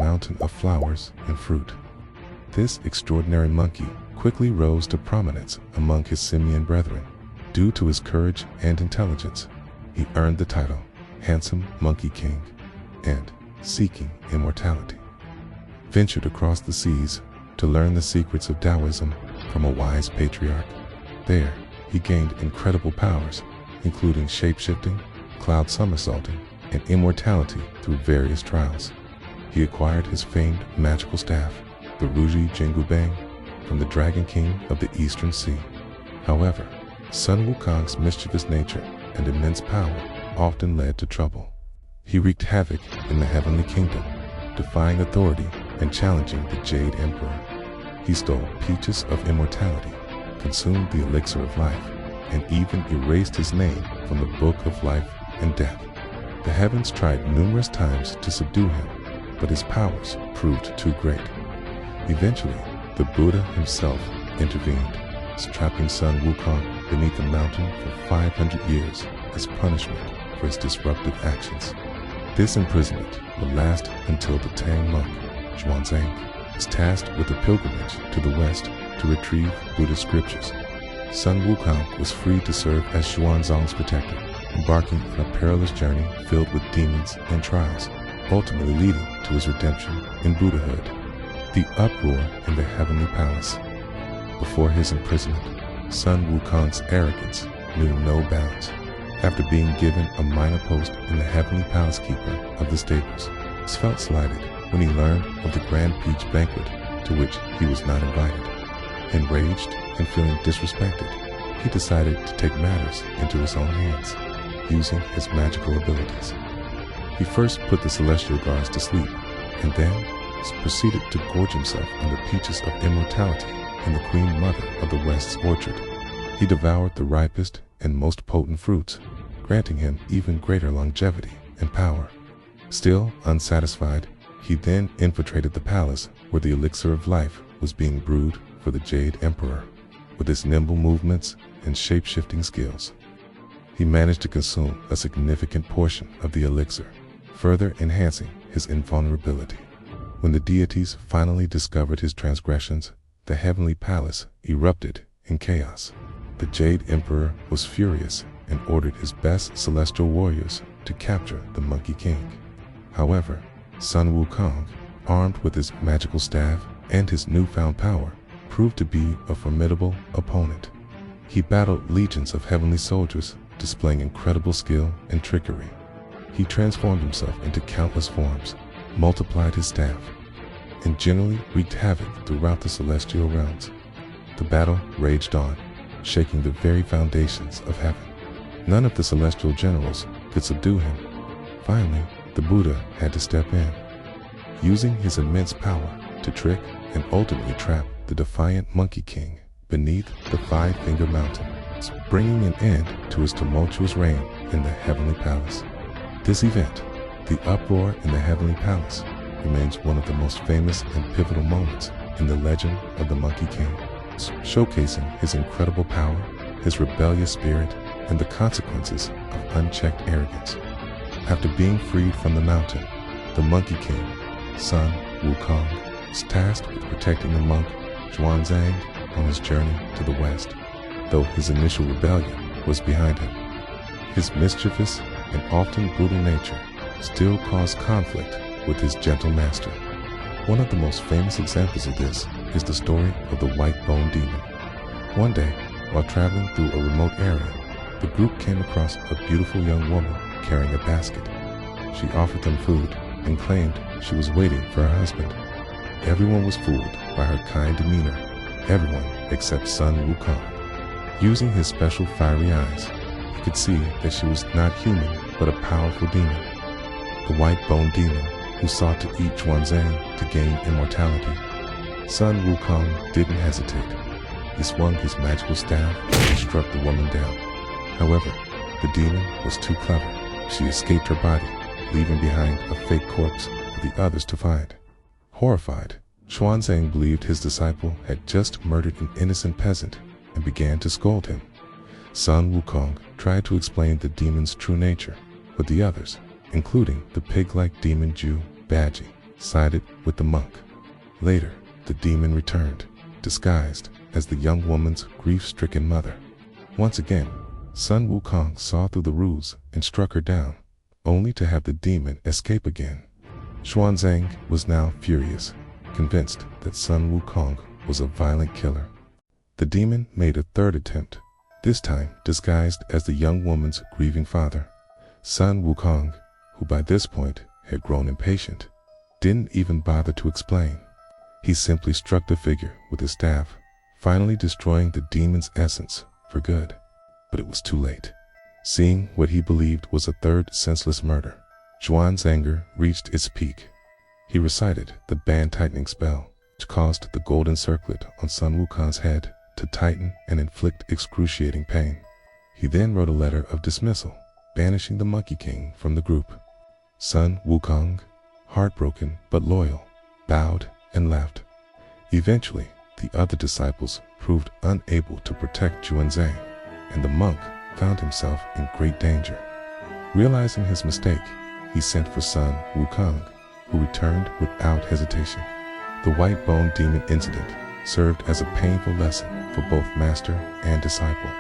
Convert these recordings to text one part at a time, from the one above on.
mountain of flowers and fruit. This extraordinary monkey quickly rose to prominence among his simian brethren. Due to his courage and intelligence, he earned the title Handsome Monkey King, and, seeking immortality, ventured across the seas to learn the secrets of Taoism from a wise patriarch. There, he gained incredible powers, including shape-shifting, cloud somersaulting, and immortality through various trials. He acquired his famed magical staff, the Ruji Jingubang, from the Dragon King of the Eastern Sea. However, Sun Wukong's mischievous nature and immense power often led to trouble. He wreaked havoc in the Heavenly Kingdom, defying authority and challenging the Jade Emperor. He stole peaches of immortality, consumed the elixir of life, and even erased his name from the Book of Life and Death. The heavens tried numerous times to subdue him, but his powers proved too great. Eventually, the Buddha himself intervened, trapping Sun Wukong beneath a mountain for 500 years as punishment for his disruptive actions. This imprisonment would last until the Tang monk, Xuanzang, was tasked with a pilgrimage to the west to retrieve Buddhist scriptures. Sun Wukong was free to serve as Xuanzang's protector, embarking on a perilous journey filled with demons and trials, ultimately leading to his redemption in Buddhahood. The uproar in the Heavenly Palace. Before his imprisonment, Sun Wukong's arrogance knew no bounds. After being given a minor post in the Heavenly Palace Keeper of the stables, he felt slighted when he learned of the Grand Peach banquet to which he was not invited. Enraged and feeling disrespected, he decided to take matters into his own hands, using his magical abilities. He first put the celestial guards to sleep, and then proceeded to gorge himself on the peaches of immortality in the Queen Mother of the West's orchard. He devoured the ripest and most potent fruits, granting him even greater longevity and power. Still unsatisfied, he then infiltrated the palace where the elixir of life was being brewed for the Jade Emperor. With his nimble movements and shape-shifting skills, he managed to consume a significant portion of the elixir, further enhancing his invulnerability. When the deities finally discovered his transgressions, the Heavenly Palace erupted in chaos. The Jade Emperor was furious and ordered his best celestial warriors to capture the Monkey King. However, Sun Wukong, armed with his magical staff and his newfound power, proved to be a formidable opponent. He battled legions of heavenly soldiers, displaying incredible skill and trickery. He transformed himself into countless forms, multiplied his staff, and generally wreaked havoc throughout the celestial realms. The battle raged on, shaking the very foundations of heaven. None of the celestial generals could subdue him. Finally, the Buddha had to step in, using his immense power to trick and ultimately trap the defiant Monkey King beneath the Five-Finger Mountain, bringing an end to his tumultuous reign in the Heavenly Palace. This event, the uproar in the Heavenly Palace, remains one of the most famous and pivotal moments in the legend of the Monkey King, showcasing his incredible power, his rebellious spirit, and the consequences of unchecked arrogance. After being freed from the mountain, the Monkey King, Sun Wukong, was tasked with protecting the monk Xuanzang on his journey to the west. Though his initial rebellion was behind him, his mischievous and often brutal nature still caused conflict with his gentle master. One of the most famous examples of this is the story of the White Bone Demon. One day, while traveling through a remote area, the group came across a beautiful young woman carrying a basket. She offered them food and claimed she was waiting for her husband. Everyone was fooled by her kind demeanor, everyone except Sun Wukong. Using his special fiery eyes, he could see that she was not human but a powerful demon. The White Bone Demon, who sought to eat Xuanzang to gain immortality. Sun Wukong didn't hesitate. He swung his magical staff and struck the woman down. However, the demon was too clever. She escaped her body, leaving behind a fake corpse for the others to find. Horrified, Xuanzang believed his disciple had just murdered an innocent peasant and began to scold him. Sun Wukong tried to explain the demon's true nature, but the others, including the pig-like demon Jew, Baji, sided with the monk. Later, the demon returned, disguised as the young woman's grief-stricken mother. Once again, Sun Wukong saw through the ruse and struck her down, only to have the demon escape again. Xuanzang was now furious, convinced that Sun Wukong was a violent killer. The demon made a third attempt, this time disguised as the young woman's grieving father. Sun Wukong, who by this point had grown impatient, didn't even bother to explain. He simply struck the figure with his staff, finally destroying the demon's essence for good. But it was too late. Seeing what he believed was a third senseless murder, Zhuan's anger reached its peak. He recited the band-tightening spell, which caused the golden circlet on Sun Wukong's head to tighten and inflict excruciating pain. He then wrote a letter of dismissal, banishing the Monkey King from the group. Sun Wukong, heartbroken but loyal, bowed and left. Eventually, the other disciples proved unable to protect Xuanzang, and the monk found himself in great danger. Realizing his mistake, he sent for Sun Wukong, who returned without hesitation. The white bone demon incident served as a painful lesson for both master and disciple,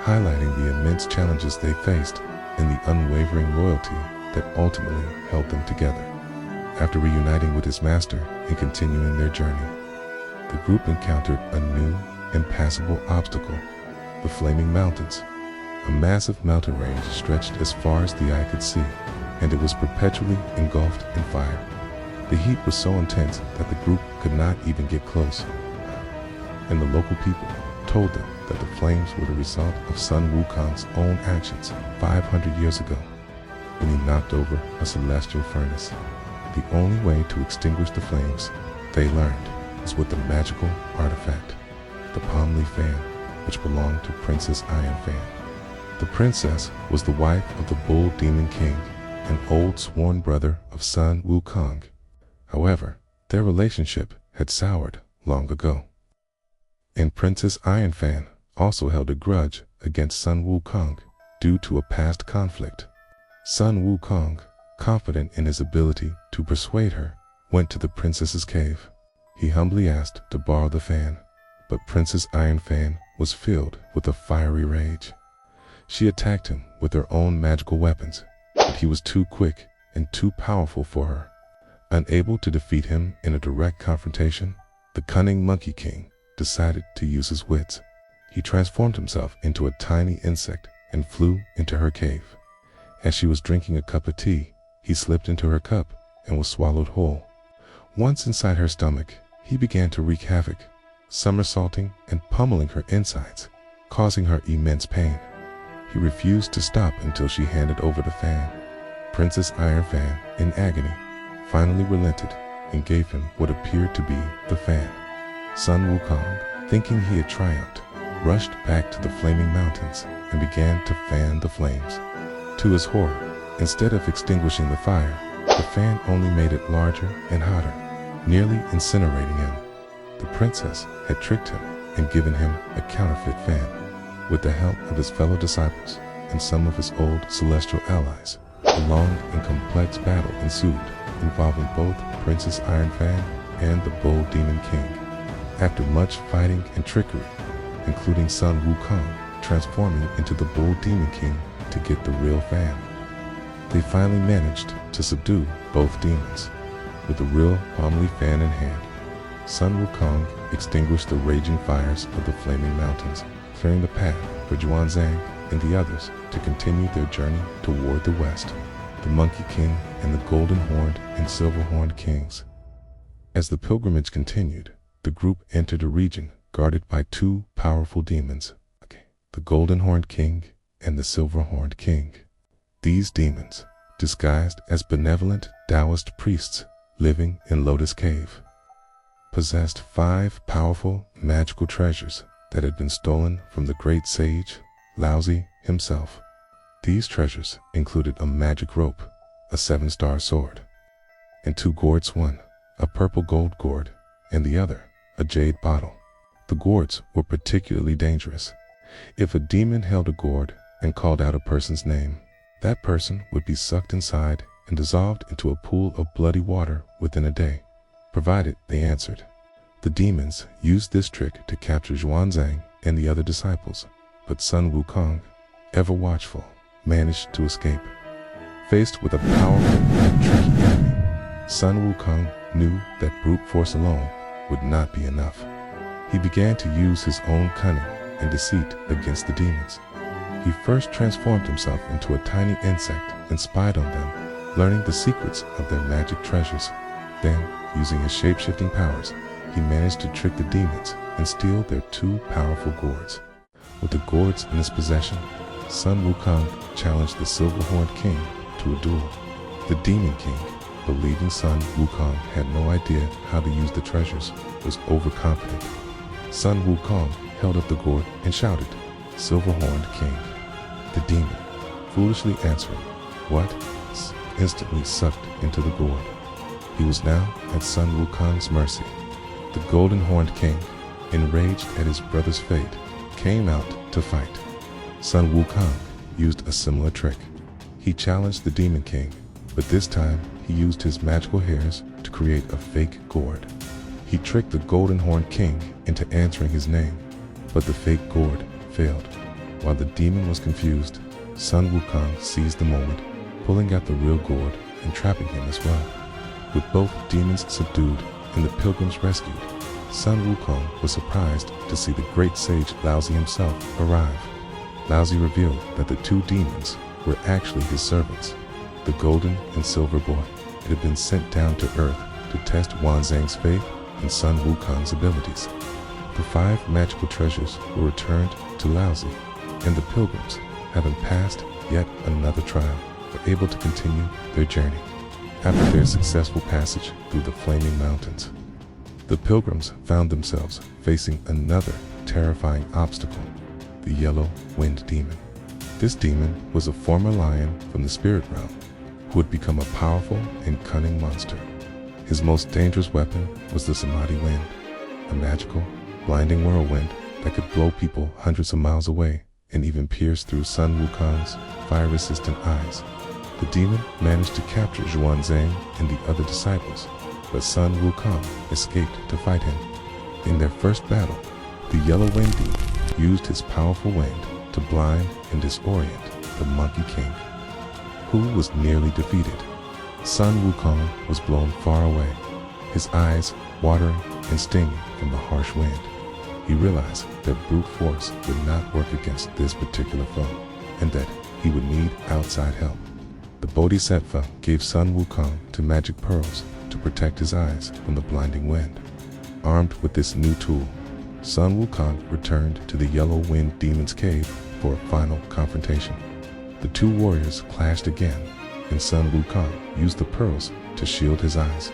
highlighting the immense challenges they faced and the unwavering loyalty that ultimately held them together. After reuniting with his master and continuing their journey, the group encountered a new, impassable obstacle: the Flaming Mountains. A massive mountain range stretched as far as the eye could see, and it was perpetually engulfed in fire. The heat was so intense that the group could not even get close, and the local people told them that the flames were the result of Sun Wukong's own actions 500 years ago, when he knocked over a celestial furnace. The only way to extinguish the flames, they learned, was with the magical artifact, the palm leaf fan, which belonged to Princess Iron Fan. The princess was the wife of the Bull Demon King, an old sworn brother of Sun Wukong. However, their relationship had soured long ago, and Princess Iron Fan also held a grudge against Sun Wukong due to a past conflict. Sun Wukong, confident in his ability to persuade her, went to the princess's cave. He humbly asked to borrow the fan, but Princess Iron Fan was filled with a fiery rage. She attacked him with her own magical weapons, but he was too quick and too powerful for her. Unable to defeat him in a direct confrontation, the cunning Monkey King decided to use his wits. He transformed himself into a tiny insect and flew into her cave. As she was drinking a cup of tea, he slipped into her cup and was swallowed whole. Once inside her stomach, he began to wreak havoc, somersaulting and pummeling her insides, causing her immense pain. He refused to stop until she handed over the fan. Princess Iron Fan, in agony, finally relented and gave him what appeared to be the fan. Sun Wukong, thinking he had triumphed, rushed back to the Flaming Mountains and began to fan the flames. To his horror, instead of extinguishing the fire, the fan only made it larger and hotter, nearly incinerating him. The princess had tricked him and given him a counterfeit fan. With the help of his fellow disciples and some of his old celestial allies, a long and complex battle ensued, involving both Princess Iron Fan and the Bull Demon King. After much fighting and trickery, including Sun Wukong transforming into the Bull Demon King to get the real fan, they finally managed to subdue both demons. With the real palm leaf fan in hand, Sun Wukong extinguished the raging fires of the Flaming Mountains, clearing the path for Xuanzang and the others to continue their journey toward the west, the Monkey King and the Golden-Horned and Silver-Horned Kings. As the pilgrimage continued, the group entered a region guarded by two powerful demons, the Golden-Horned King and the Silver-Horned King. These demons, disguised as benevolent Taoist priests living in Lotus Cave, possessed 5 powerful magical treasures that had been stolen from the great sage, Laozi himself. These treasures included a magic rope, a 7-star sword, and 2 gourds, one a purple gold gourd and the other a jade bottle. The gourds were particularly dangerous. If a demon held a gourd and called out a person's name, that person would be sucked inside and dissolved into a pool of bloody water within a day, provided they answered. The demons used this trick to capture Xuanzang and the other disciples, but Sun Wukong, ever watchful, managed to escape. Faced with a powerful and tricky enemy, Sun Wukong knew that brute force alone would not be enough. He began to use his own cunning and deceit against the demons. He first transformed himself into a tiny insect and spied on them, learning the secrets of their magic treasures. Then, using his shape-shifting powers, he managed to trick the demons and steal their two powerful gourds. With the gourds in his possession, Sun Wukong challenged the Silver-Horned King to a duel. The Demon King, believing Sun Wukong had no idea how to use the treasures, was overconfident. Sun Wukong held up the gourd and shouted, "Silver-Horned King." The demon, foolishly answering, "What?" instantly sucked into the gourd. He was now at Sun Wukong's mercy. The Golden-Horned King, enraged at his brother's fate, came out to fight. Sun Wukong used a similar trick. He challenged the Demon King, but this time he used his magical hairs to create a fake gourd. He tricked the Golden-Horned King into answering his name, but the fake gourd failed. While the demon was confused, Sun Wukong seized the moment, pulling out the real gourd and trapping him as well. With both demons subdued and the pilgrims rescued, Sun Wukong was surprised to see the great sage Laozi himself arrive. Laozi revealed that the two demons were actually his servants. The golden and silver boy had been sent down to earth to test Wanzang's faith and Sun Wukong's abilities. The 5 magical treasures were returned to Laozi, and the pilgrims, having passed yet another trial, were able to continue their journey. After their successful passage through the flaming mountains, the pilgrims found themselves facing another terrifying obstacle, the Yellow Wind Demon. This demon was a former lion from the spirit realm who had become a powerful and cunning monster. His most dangerous weapon was the Samadhi Wind, a magical, blinding whirlwind that could blow people hundreds of miles away and even pierce through Sun Wukong's fire-resistant eyes. The demon managed to capture Xuanzang and the other disciples, but Sun Wukong escaped to fight him. In their first battle, the Yellow Wind Demon used his powerful wind to blind and disorient the Monkey King, who was nearly defeated. Sun Wukong was blown far away, his eyes watering and stinging from the harsh wind. He realized that brute force would not work against this particular foe, and that he would need outside help. The Bodhisattva gave Sun Wukong 2 magic pearls to protect his eyes from the blinding wind. Armed with this new tool, Sun Wukong returned to the Yellow Wind Demon's cave for a final confrontation. The 2 warriors clashed again, and Sun Wukong used the pearls to shield his eyes.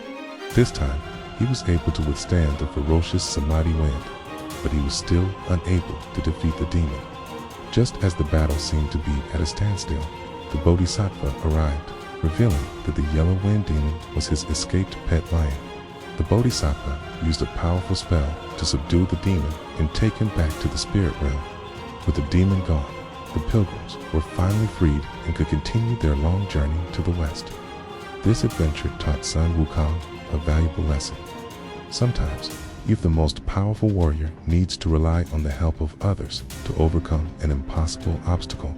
This time, he was able to withstand the ferocious Samadhi wind, but he was still unable to defeat the demon. Just as the battle seemed to be at a standstill, the Bodhisattva arrived, revealing that the Yellow Wind Demon was his escaped pet lion. The Bodhisattva used a powerful spell to subdue the demon and take him back to the spirit realm. With the demon gone, the pilgrims were finally freed and could continue their long journey to the west. This adventure taught Sun Wukong a valuable lesson. Sometimes, even the most powerful warrior needs to rely on the help of others to overcome an impossible obstacle.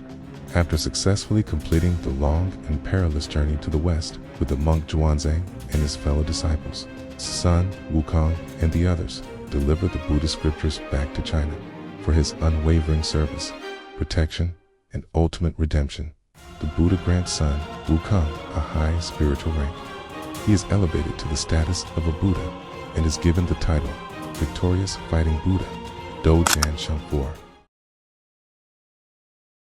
After successfully completing the long and perilous journey to the west with the monk Xuanzang and his fellow disciples, Sun Wukong and the others delivered the Buddhist scriptures back to China. For his unwavering service, protection, and ultimate redemption, the Buddha grants Sun Wukong a high spiritual rank. He is elevated to the status of a Buddha and is given the title Victorious Fighting Buddha, Dojian Shengfor.